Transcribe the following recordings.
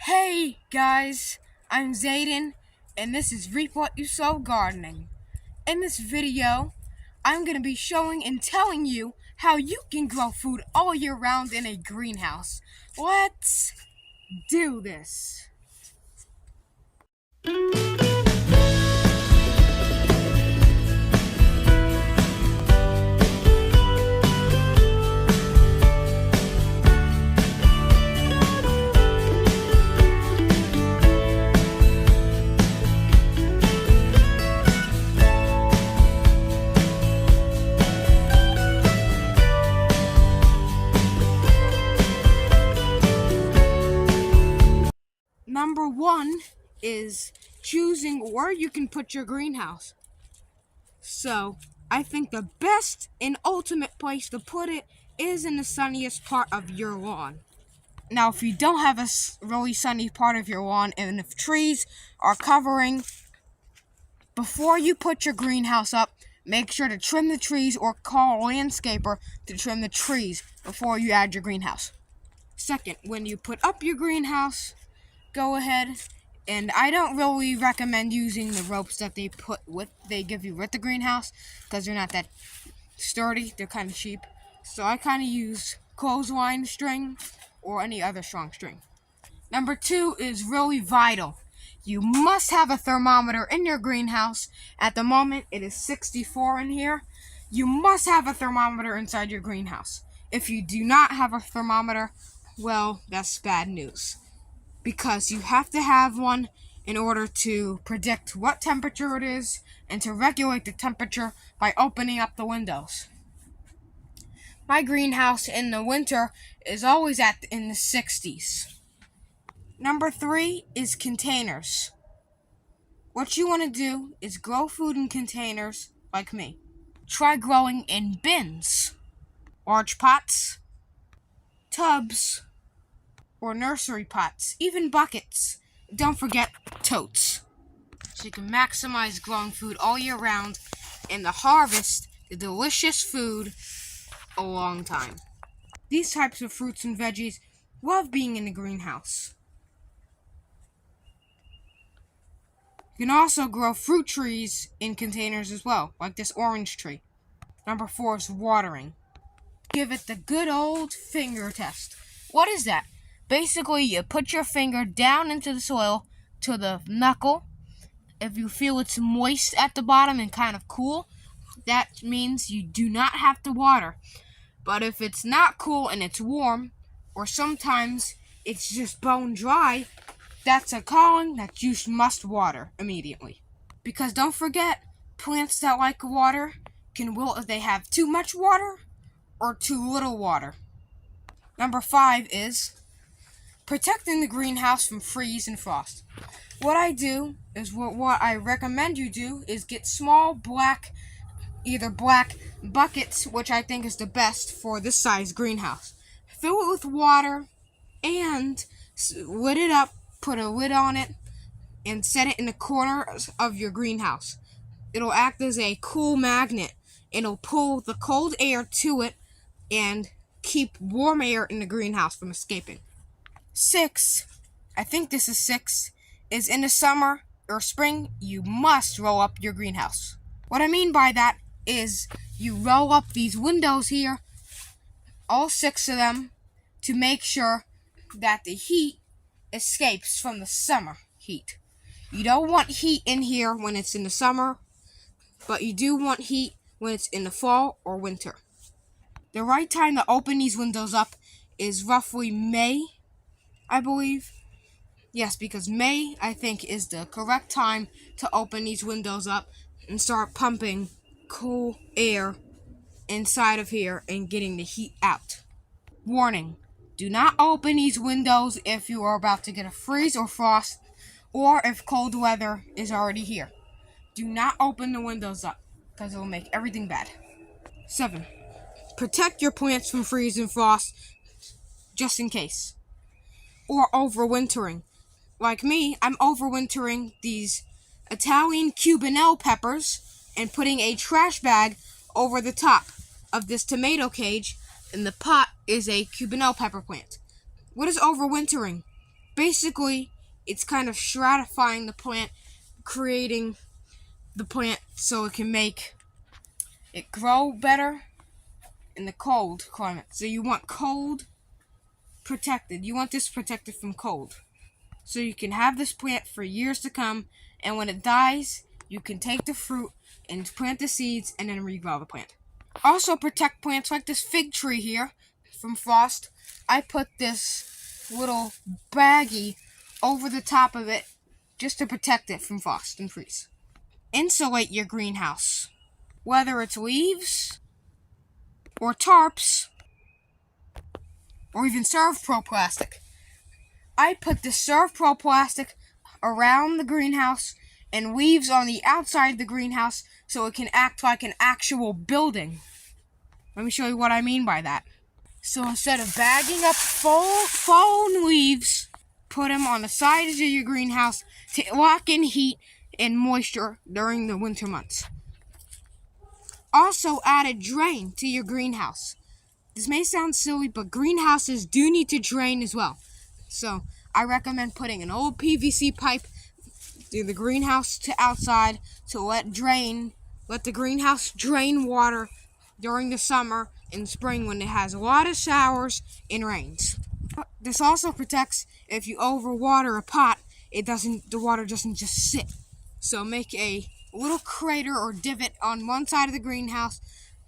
Hey guys, I'm Zayden, and this is Reap What You Sow Gardening. In this video, I'm going to be showing and telling you how you can grow food all year round in a greenhouse. Let's do this. Number one is choosing where you can put your greenhouse. So, I think the best and ultimate place to put it is in the sunniest part of your lawn. Now, if you don't have a really sunny part of your lawn and if trees are covering, before you put your greenhouse up, make sure to trim the trees or call a landscaper to trim the trees before you add your greenhouse. Second, when you put up your greenhouse, go ahead, and I don't really recommend using the ropes that they give you with the greenhouse because they're not that sturdy. They're kind of cheap. So I kind of use clothesline string or any other strong string. Number two is really vital. You must have a thermometer in your greenhouse. At the moment, it is 64 in here. You must have a thermometer inside your greenhouse. If you do not have a thermometer, well, that's bad news, because you have to have one in order to predict what temperature it is and to regulate the temperature by opening up the windows. My greenhouse in the winter is always in the 60s. Number three is containers. What you want to do is grow food in containers like me. Try growing in bins, large pots, tubs, or nursery pots, even buckets. Don't forget totes. So you can maximize growing food all year round and harvest the delicious food a long time. These types of fruits and veggies love being in the greenhouse. You can also grow fruit trees in containers as well, like this orange tree. Number four is watering. Give it the good old finger test. What is that? Basically, you put your finger down into the soil to the knuckle. If you feel it's moist at the bottom and kind of cool, that means you do not have to water. But if it's not cool and it's warm, or sometimes it's just bone dry, that's a calling that you must water immediately. Because don't forget, plants that like water can wilt if they have too much water or too little water. Number five is protecting the greenhouse from freeze and frost. What I do is what I recommend you do is get small either black buckets, which I think is the best for this size greenhouse. Fill it with water and lid it up, put a lid on it, and set it in the corners of your greenhouse. It'll act as a cool magnet. It'll pull the cold air to it and keep warm air in the greenhouse from escaping. Six, I think this is six, is in the summer or spring, you must roll up your greenhouse. What I mean by that is you roll up these windows here, all six of them, to make sure that the heat escapes from the summer heat. You don't want heat in here when it's in the summer, but you do want heat when it's in the fall or winter. The right time to open these windows up is roughly May, I believe. Yes, because May, I think, is the correct time to open these windows up and start pumping cool air inside of here and getting the heat out. Warning, do not open these windows if you are about to get a freeze or frost, or if cold weather is already here. Do not open the windows up, because it will make everything bad. 7. Protect your plants from freeze and frost, just in case. Or overwintering. Like me, I'm overwintering these Italian Cubanelle peppers and putting a trash bag over the top of this tomato cage, and the pot is a Cubanelle pepper plant. What is overwintering? Basically, it's kind of stratifying the plant, creating the plant so it can make it grow better in the cold climate. So you want cold protected. You want this protected from cold. So you can have this plant for years to come, and when it dies, you can take the fruit and plant the seeds and then regrow the plant. Also protect plants like this fig tree here from frost. I put this little baggie over the top of it just to protect it from frost and freeze. Insulate your greenhouse. Whether it's leaves or tarps or even ServPro plastic. I put the ServPro plastic around the greenhouse and leaves on the outside of the greenhouse so it can act like an actual building. Let me show you what I mean by that. So instead of bagging up fallen leaves, put them on the sides of your greenhouse to lock in heat and moisture during the winter months. Also add a drain to your greenhouse. This may sound silly, but greenhouses do need to drain as well. So I recommend putting an old PVC pipe through the greenhouse to outside to let the greenhouse drain water during the summer and spring when it has a lot of showers and rains. This also protects if you overwater a pot, the water doesn't just sit. So make a little crater or divot on one side of the greenhouse,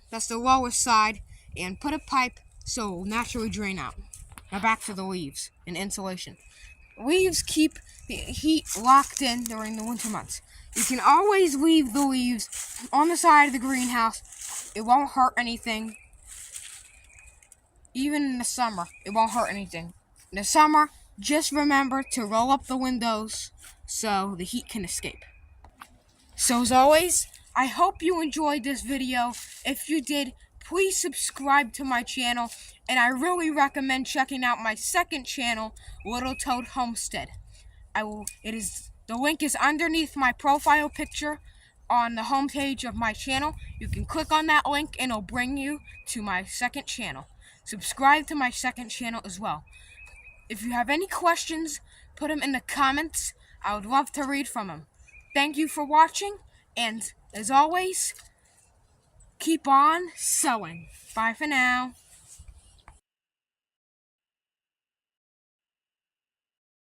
that's the lowest side, and put a pipe so it will naturally drain out. Now back to the leaves and insulation. Leaves keep the heat locked in during the winter months. You can always leave the leaves on the side of the greenhouse. It won't hurt anything. Even in the summer, it won't hurt anything. In the summer, just remember to roll up the windows so the heat can escape. So as always, I hope you enjoyed this video. If you did, please subscribe to my channel, and I really recommend checking out my second channel, Little Toad Homestead. The link is underneath my profile picture on the homepage of my channel. You can click on that link and it'll bring you to my second channel. Subscribe to my second channel as well. If you have any questions, put them in the comments. I would love to read from them. Thank you for watching, and as always, keep on sowing. Bye for now.